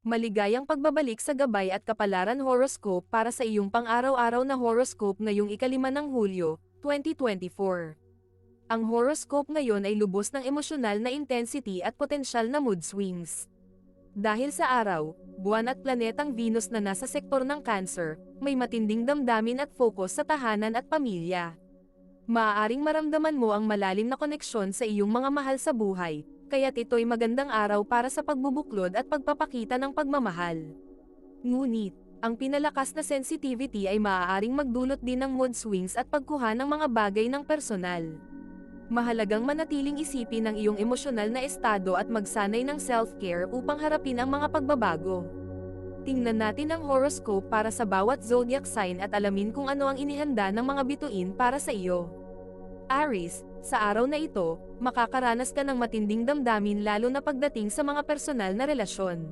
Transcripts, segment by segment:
Maligayang pagbabalik sa gabay at kapalaran horoscope para sa iyong pang-araw-araw na horoscope ngayong ika-5 ng Hulyo, 2024. Ang horoscope ngayon ay lubos ng emosyonal na intensity at potensyal na mood swings. Dahil sa araw, buwan at planetang Venus na nasa sektor ng Cancer, may matinding damdamin at focus sa tahanan at pamilya. Maaaring maramdaman mo ang malalim na koneksyon sa iyong mga mahal sa buhay, kaya't ito'y magandang araw para sa pagbubuklod at pagpapakita ng pagmamahal. Ngunit, ang pinalakas na sensitivity ay maaaring magdulot din ng mood swings at pagkuha ng mga bagay ng personal. Mahalagang manatiling isipin ang iyong emosyonal na estado at magsanay ng self-care upang harapin ang mga pagbabago. Tingnan natin ang horoscope para sa bawat zodiac sign at alamin kung ano ang inihanda ng mga bituin para sa iyo. Aries, sa araw na ito, makakaranas ka ng matinding damdamin lalo na pagdating sa mga personal na relasyon.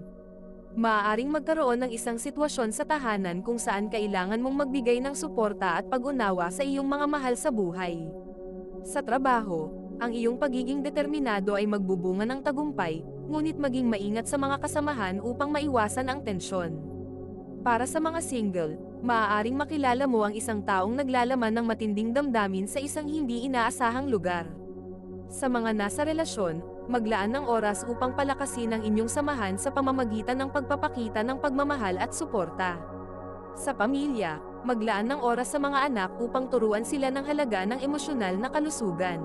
Maaaring magkaroon ng isang sitwasyon sa tahanan kung saan kailangan mong magbigay ng suporta at pag-unawa sa iyong mga mahal sa buhay. Sa trabaho, ang iyong pagiging determinado ay magbubunga ng tagumpay, ngunit maging maingat sa mga kasamahan upang maiwasan ang tensyon. Para sa mga single, maaaring makilala mo ang isang taong naglalaman ng matinding damdamin sa isang hindi inaasahang lugar. Sa mga nasa relasyon, maglaan ng oras upang palakasin ang inyong samahan sa pamamagitan ng pagpapakita ng pagmamahal at suporta. Sa pamilya, maglaan ng oras sa mga anak upang turuan sila ng halaga ng emosyonal na kalusugan.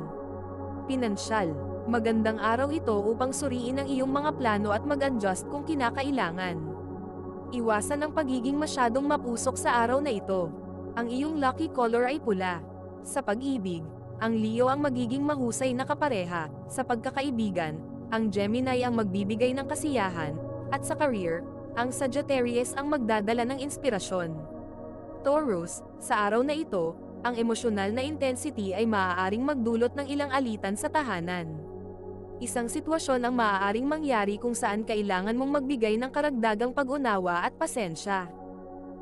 Pinansyal, magandang araw ito upang suriin ang iyong mga plano at mag-adjust kung kinakailangan. Iwasan ang pagiging masyadong mapusok sa araw na ito. Ang iyong lucky color ay pula. Sa pag-ibig, ang Leo ang magiging mahusay na kapareha. Sa pagkakaibigan, ang Gemini ang magbibigay ng kasiyahan. At sa career, ang Sagittarius ang magdadala ng inspirasyon. Taurus, sa araw na ito, ang emosyonal na intensity ay maaaring magdulot ng ilang alitan sa tahanan. Isang sitwasyon ang maaaring mangyari kung saan kailangan mong magbigay ng karagdagang pag-unawa at pasensya.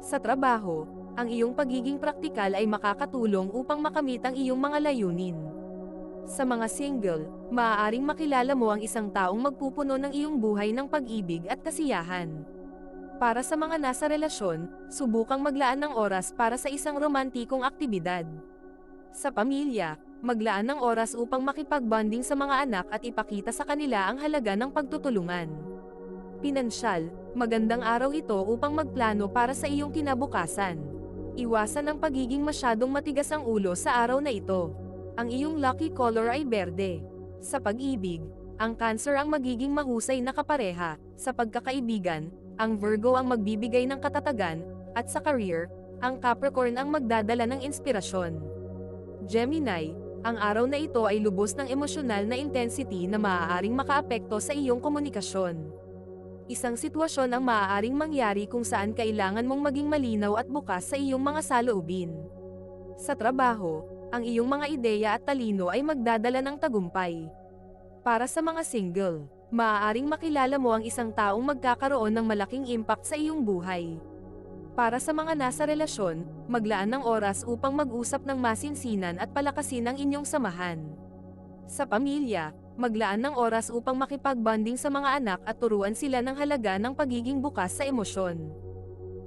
Sa trabaho, ang iyong pagiging praktikal ay makakatulong upang makamit ang iyong mga layunin. Sa mga single, maaaring makilala mo ang isang taong magpupuno ng iyong buhay ng pag-ibig at kasiyahan. Para sa mga nasa relasyon, subukang maglaan ng oras para sa isang romantikong aktibidad. Sa pamilya, maglaan ng oras upang makipag-bonding sa mga anak at ipakita sa kanila ang halaga ng pagtutulungan. Pinansyal, magandang araw ito upang magplano para sa iyong kinabukasan. Iwasan ang pagiging masyadong matigas ang ulo sa araw na ito. Ang iyong lucky color ay berde. Sa pag-ibig, ang Cancer ang magiging mahusay na kapareha. Sa pagkakaibigan, ang Virgo ang magbibigay ng katatagan, at sa career, ang Capricorn ang magdadala ng inspirasyon. Gemini, ang araw na ito ay lubos ng emosyonal na intensity na maaaring makaapekto sa iyong komunikasyon. Isang sitwasyon ang maaaring mangyari kung saan kailangan mong maging malinaw at bukas sa iyong mga saloobin. Sa trabaho, ang iyong mga ideya at talino ay magdadala ng tagumpay. Para sa mga single, maaaring makilala mo ang isang taong magkakaroon ng malaking impact sa iyong buhay. Para sa mga nasa relasyon, maglaan ng oras upang mag-usap ng masinsinan at palakasin ang inyong samahan. Sa pamilya, maglaan ng oras upang makipag-bonding sa mga anak at turuan sila ng halaga ng pagiging bukas sa emosyon.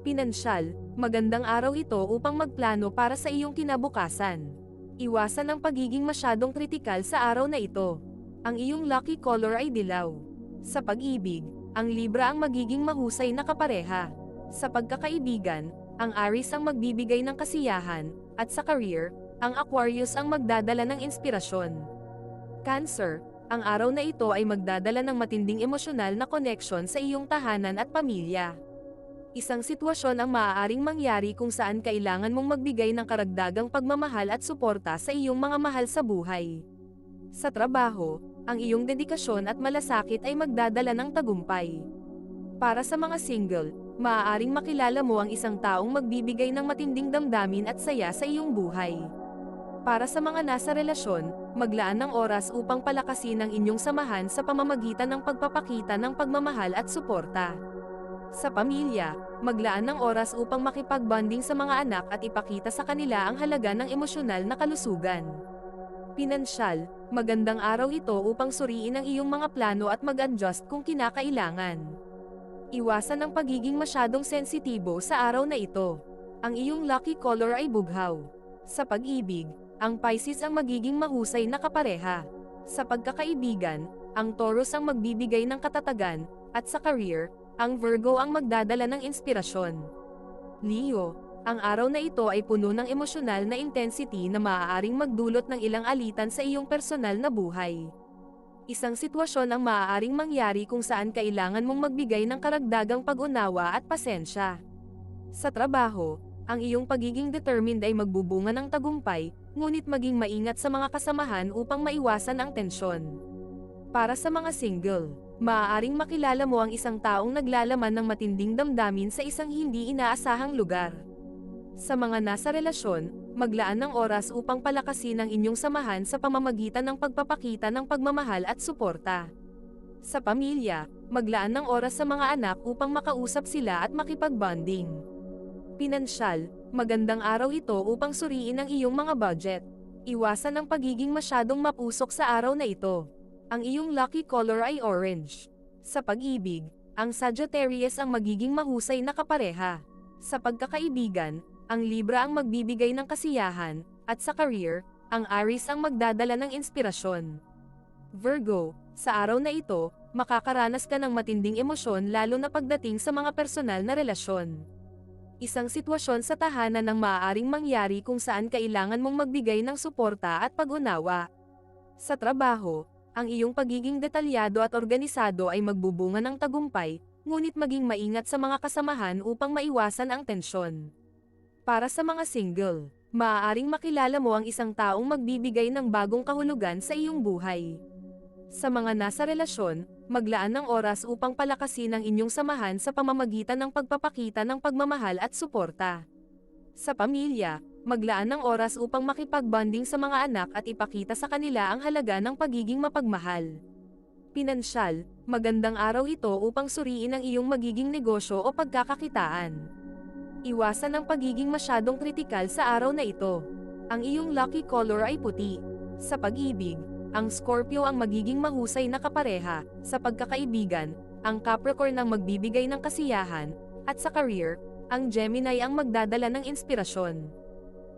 Pinansyal, magandang araw ito upang magplano para sa iyong kinabukasan. Iwasan ang pagiging masyadong kritikal sa araw na ito. Ang iyong lucky color ay dilaw. Sa pag-ibig, ang Libra ang magiging mahusay na kapareha. Sa pagkakaibigan, ang Aries ang magbibigay ng kasiyahan, at sa career, ang Aquarius ang magdadala ng inspirasyon. Cancer, ang araw na ito ay magdadala ng matinding emosyonal na connection sa iyong tahanan at pamilya. Isang sitwasyon ang maaaring mangyari kung saan kailangan mong magbigay ng karagdagang pagmamahal at suporta sa iyong mga mahal sa buhay. Sa trabaho, ang iyong dedikasyon at malasakit ay magdadala ng tagumpay. Para sa mga single, maaaring makilala mo ang isang taong magbibigay ng matinding damdamin at saya sa iyong buhay. Para sa mga nasa relasyon, maglaan ng oras upang palakasin ang inyong samahan sa pamamagitan ng pagpapakita ng pagmamahal at suporta. Sa pamilya, maglaan ng oras upang makipag-bonding sa mga anak at ipakita sa kanila ang halaga ng emosyonal na kalusugan. Pinansyal, magandang araw ito upang suriin ang iyong mga plano at mag-adjust kung kinakailangan. Iwasan ang pagiging masyadong sensitibo sa araw na ito. Ang iyong lucky color ay bughaw. Sa pag-ibig, ang Pisces ang magiging mahusay na kapareha. Sa pagkakaibigan, ang Taurus ang magbibigay ng katatagan, at sa career, ang Virgo ang magdadala ng inspirasyon. Leo, ang araw na ito ay puno ng emosyonal na intensity na maaaring magdulot ng ilang alitan sa iyong personal na buhay. Isang sitwasyon ang maaaring mangyari kung saan kailangan mong magbigay ng karagdagang pag-unawa at pasensya. Sa trabaho, ang iyong pagiging determined ay magbubunga ng tagumpay, ngunit maging maingat sa mga kasamahan upang maiwasan ang tensyon. Para sa mga single, maaaring makilala mo ang isang taong naglalaman ng matinding damdamin sa isang hindi inaasahang lugar. Sa mga nasa relasyon, maglaan ng oras upang palakasin ang inyong samahan sa pamamagitan ng pagpapakita ng pagmamahal at suporta. Sa pamilya, maglaan ng oras sa mga anak upang makausap sila at makipag-bonding. Pinansyal, magandang araw ito upang suriin ang iyong mga budget. Iwasan ang pagiging masyadong mapusok sa araw na ito. Ang iyong lucky color ay orange. Sa pag-ibig, ang Sagittarius ang magiging mahusay na kapareha. Sa pagkakaibigan, ang Libra ang magbibigay ng kasiyahan, at sa career, ang Aries ang magdadala ng inspirasyon. Virgo, sa araw na ito, makakaranas ka ng matinding emosyon lalo na pagdating sa mga personal na relasyon. Isang sitwasyon sa tahanan ang maaaring mangyari kung saan kailangan mong magbigay ng suporta at pag-unawa. Sa trabaho, ang iyong pagiging detalyado at organisado ay magbubunga ng tagumpay, ngunit maging maingat sa mga kasamahan upang maiwasan ang tensyon. Para sa mga single, maaaring makilala mo ang isang taong magbibigay ng bagong kahulugan sa iyong buhay. Sa mga nasa relasyon, maglaan ng oras upang palakasin ang inyong samahan sa pamamagitan ng pagpapakita ng pagmamahal at suporta. Sa pamilya, maglaan ng oras upang makipag-bonding sa mga anak at ipakita sa kanila ang halaga ng pagiging mapagmahal. Pinansyal, magandang araw ito upang suriin ang iyong magiging negosyo o pagkakakitaan. Iwasan ang pagiging masyadong kritikal sa araw na ito. Ang iyong lucky color ay puti. Sa pag-ibig, ang Scorpio ang magiging mahusay na kapareha. Sa pagkakaibigan, ang Capricorn ang magbibigay ng kasiyahan, at sa career, ang Gemini ang magdadala ng inspirasyon.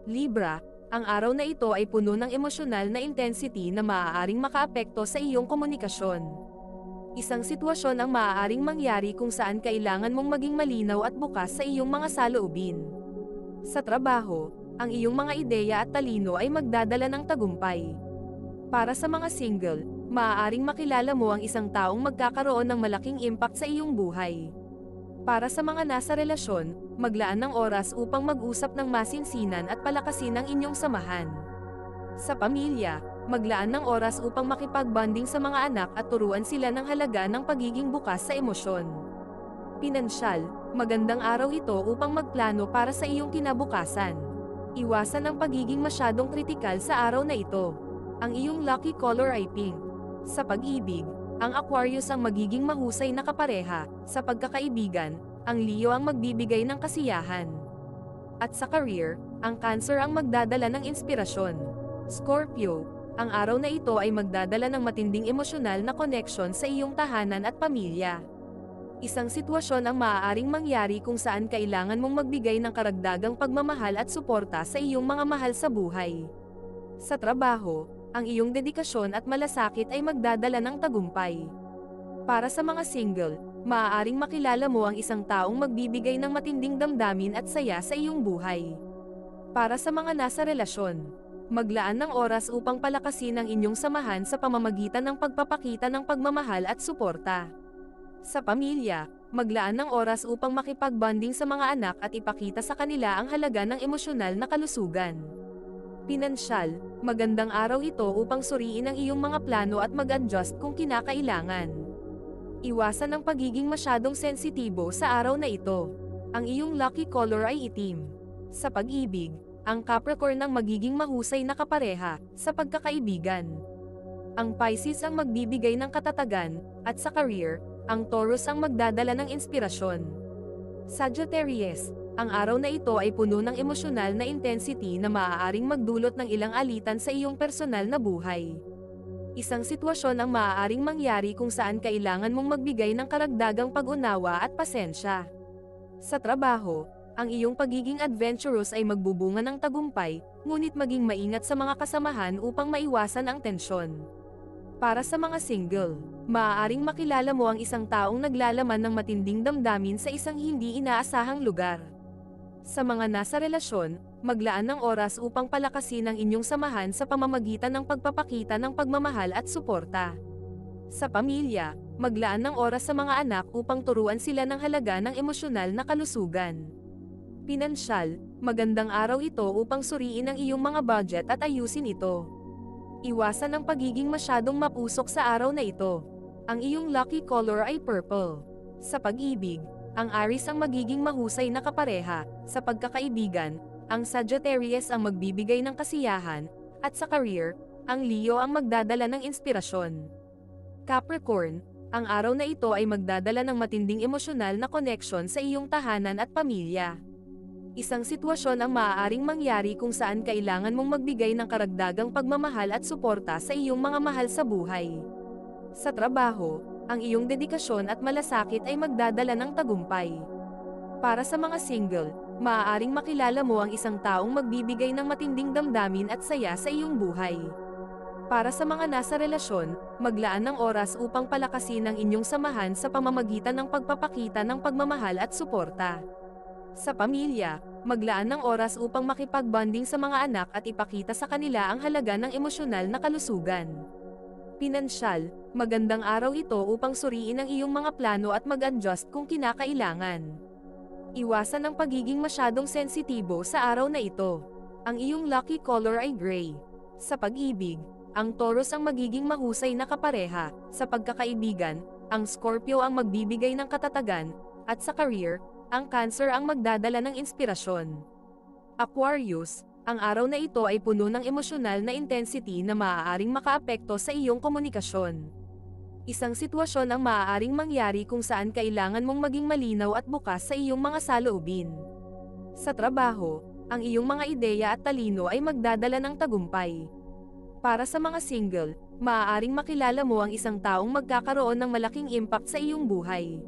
Libra, ang araw na ito ay puno ng emosyonal na intensity na maaaring makaapekto sa iyong komunikasyon. Isang sitwasyon ang maaaring mangyari kung saan kailangan mong maging malinaw at bukas sa iyong mga saloobin. Sa trabaho, ang iyong mga ideya at talino ay magdadala ng tagumpay. Para sa mga single, maaaring makilala mo ang isang taong magkakaroon ng malaking impact sa iyong buhay. Para sa mga nasa relasyon, maglaan ng oras upang mag-usap ng masinsinan at palakasin ang inyong samahan. Sa pamilya, maglaan ng oras upang makipag-bonding sa mga anak at turuan sila ng halaga ng pagiging bukas sa emosyon. Pinansyal, magandang araw ito upang magplano para sa iyong kinabukasan. Iwasan ang pagiging masyadong kritikal sa araw na ito. Ang iyong lucky color ay pink. Sa pag-ibig, ang Aquarius ang magiging mahusay na kapareha. Sa pagkakaibigan, ang Leo ang magbibigay ng kasiyahan. At sa career, ang Cancer ang magdadala ng inspirasyon. Scorpio, ang araw na ito ay magdadala ng matinding emosyonal na connection sa iyong tahanan at pamilya. Isang sitwasyon ang maaaring mangyari kung saan kailangan mong magbigay ng karagdagang pagmamahal at suporta sa iyong mga mahal sa buhay. Sa trabaho, ang iyong dedikasyon at malasakit ay magdadala ng tagumpay. Para sa mga single, maaaring makilala mo ang isang taong magbibigay ng matinding damdamin at saya sa iyong buhay. Para sa mga nasa relasyon, maglaan ng oras upang palakasin ang inyong samahan sa pamamagitan ng pagpapakita ng pagmamahal at suporta. Sa pamilya, maglaan ng oras upang makipag-bonding sa mga anak at ipakita sa kanila ang halaga ng emosyonal na kalusugan. Pinansyal, magandang araw ito upang suriin ang iyong mga plano at mag-adjust kung kinakailangan. Iwasan ang pagiging masyadong sensitibo sa araw na ito. Ang iyong lucky color ay itim. Sa pag-ibig, ang Capricorn ang magiging mahusay na kapareha. Sa pagkakaibigan, ang Pisces ang magbibigay ng katatagan, at sa career, ang Taurus ang magdadala ng inspirasyon. Sagittarius, ang araw na ito ay puno ng emosyonal na intensity na maaaring magdulot ng ilang alitan sa iyong personal na buhay. Isang sitwasyon ang maaaring mangyari kung saan kailangan mong magbigay ng karagdagang pag-unawa at pasensya. Sa trabaho, ang iyong pagiging adventurous ay magbubunga ng tagumpay, ngunit maging maingat sa mga kasamahan upang maiwasan ang tensyon. Para sa mga single, maaaring makilala mo ang isang taong naglalaman ng matinding damdamin sa isang hindi inaasahang lugar. Sa mga nasa relasyon, maglaan ng oras upang palakasin ang inyong samahan sa pamamagitan ng pagpapakita ng pagmamahal at suporta. Sa pamilya, maglaan ng oras sa mga anak upang turuan sila ng halaga ng emosyonal na kalusugan. Pinansyal, magandang araw ito upang suriin ang iyong mga budget at ayusin ito. Iwasan ang pagiging masyadong mapusok sa araw na ito. Ang iyong lucky color ay purple. Sa pag-ibig, ang Aries ang magiging mahusay na kapareha. Sa pagkakaibigan, ang Sagittarius ang magbibigay ng kasiyahan, at sa career, ang Leo ang magdadala ng inspirasyon. Capricorn, ang araw na ito ay magdadala ng matinding emosyonal na connection sa iyong tahanan at pamilya. Isang sitwasyon ang maaaring mangyari kung saan kailangan mong magbigay ng karagdagang pagmamahal at suporta sa iyong mga mahal sa buhay. Sa trabaho, ang iyong dedikasyon at malasakit ay magdadala ng tagumpay. Para sa mga single, maaaring makilala mo ang isang taong magbibigay ng matinding damdamin at saya sa iyong buhay. Para sa mga nasa relasyon, maglaan ng oras upang palakasin ang inyong samahan sa pamamagitan ng pagpapakita ng pagmamahal at suporta. Sa pamilya, maglaan ng oras upang makipag-bonding sa mga anak at ipakita sa kanila ang halaga ng emosyonal na kalusugan. Pinansyal, magandang araw ito upang suriin ang iyong mga plano at mag-adjust kung kinakailangan. Iwasan ang pagiging masyadong sensitibo sa araw na ito. Ang iyong lucky color ay gray. Sa pag-ibig, ang Taurus ang magiging mahusay na kapareha. Sa pagkakaibigan, ang Scorpio ang magbibigay ng katatagan, at sa career, ang Cancer ang magdadala ng inspirasyon. Aquarius, ang araw na ito ay puno ng emosyonal na intensity na maaaring makaapekto sa iyong komunikasyon. Isang sitwasyon ang maaaring mangyari kung saan kailangan mong maging malinaw at bukas sa iyong mga saloobin. Sa trabaho, ang iyong mga ideya at talino ay magdadala ng tagumpay. Para sa mga single, maaaring makilala mo ang isang taong magkakaroon ng malaking impact sa iyong buhay.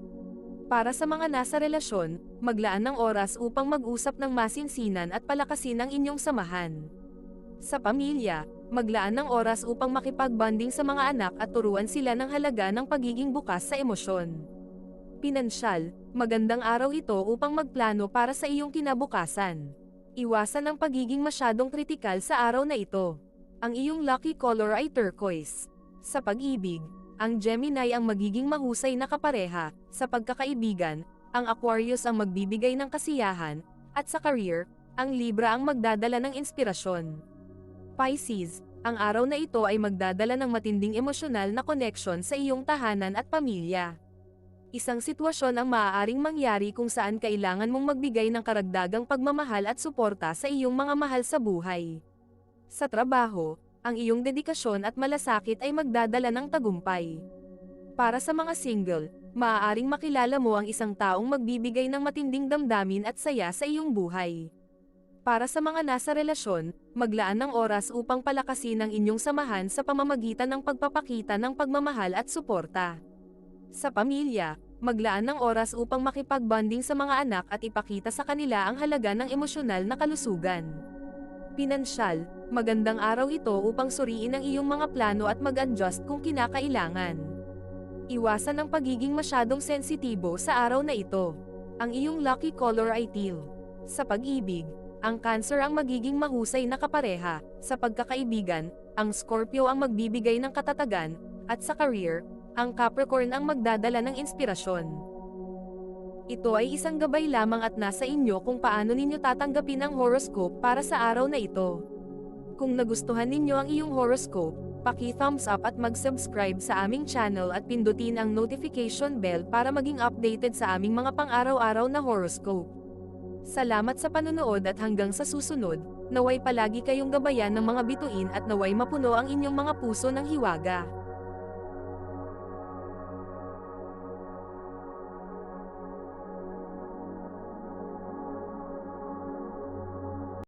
Para sa mga nasa relasyon, maglaan ng oras upang mag-usap ng masinsinan at palakasin ang inyong samahan. Sa pamilya, maglaan ng oras upang makipag-bonding sa mga anak at turuan sila ng halaga ng pagiging bukas sa emosyon. Pinansyal, magandang araw ito upang magplano para sa iyong kinabukasan. Iwasan ang pagiging masyadong kritikal sa araw na ito. Ang iyong lucky color ay turquoise. Sa pag-ibig, ang Gemini ang magiging mahusay na kapareha. Sa pagkakaibigan, ang Aquarius ang magbibigay ng kasiyahan, at sa career, ang Libra ang magdadala ng inspirasyon. Pisces, ang araw na ito ay magdadala ng matinding emosyonal na connection sa iyong tahanan at pamilya. Isang sitwasyon ang maaaring mangyari kung saan kailangan mong magbigay ng karagdagang pagmamahal at suporta sa iyong mga mahal sa buhay. Sa trabaho, ang iyong dedikasyon at malasakit ay magdadala ng tagumpay. Para sa mga single, maaaring makilala mo ang isang taong magbibigay ng matinding damdamin at saya sa iyong buhay. Para sa mga nasa relasyon, maglaan ng oras upang palakasin ang inyong samahan sa pamamagitan ng pagpapakita ng pagmamahal at suporta. Sa pamilya, maglaan ng oras upang makipag-bonding sa mga anak at ipakita sa kanila ang halaga ng emosyonal na kalusugan. Pinansyal, magandang araw ito upang suriin ang iyong mga plano at mag-adjust kung kinakailangan. Iwasan ang pagiging masyadong sensitibo sa araw na ito. Ang iyong lucky color ay teal. Sa pag-ibig, ang Cancer ang magiging mahusay na kapareha. Sa pagkakaibigan, ang Scorpio ang magbibigay ng katatagan, at sa career, ang Capricorn ang magdadala ng inspirasyon. Ito ay isang gabay lamang at nasa inyo kung paano ninyo tatanggapin ang horoscope para sa araw na ito. Kung nagustuhan ninyo ang iyong horoscope, paki-thumbs up at mag-subscribe sa aming channel at pindutin ang notification bell para maging updated sa aming mga pang-araw-araw na horoscope. Salamat sa panunood at hanggang sa susunod, naway palagi kayong gabayan ng mga bituin at naway mapuno ang inyong mga puso ng hiwaga.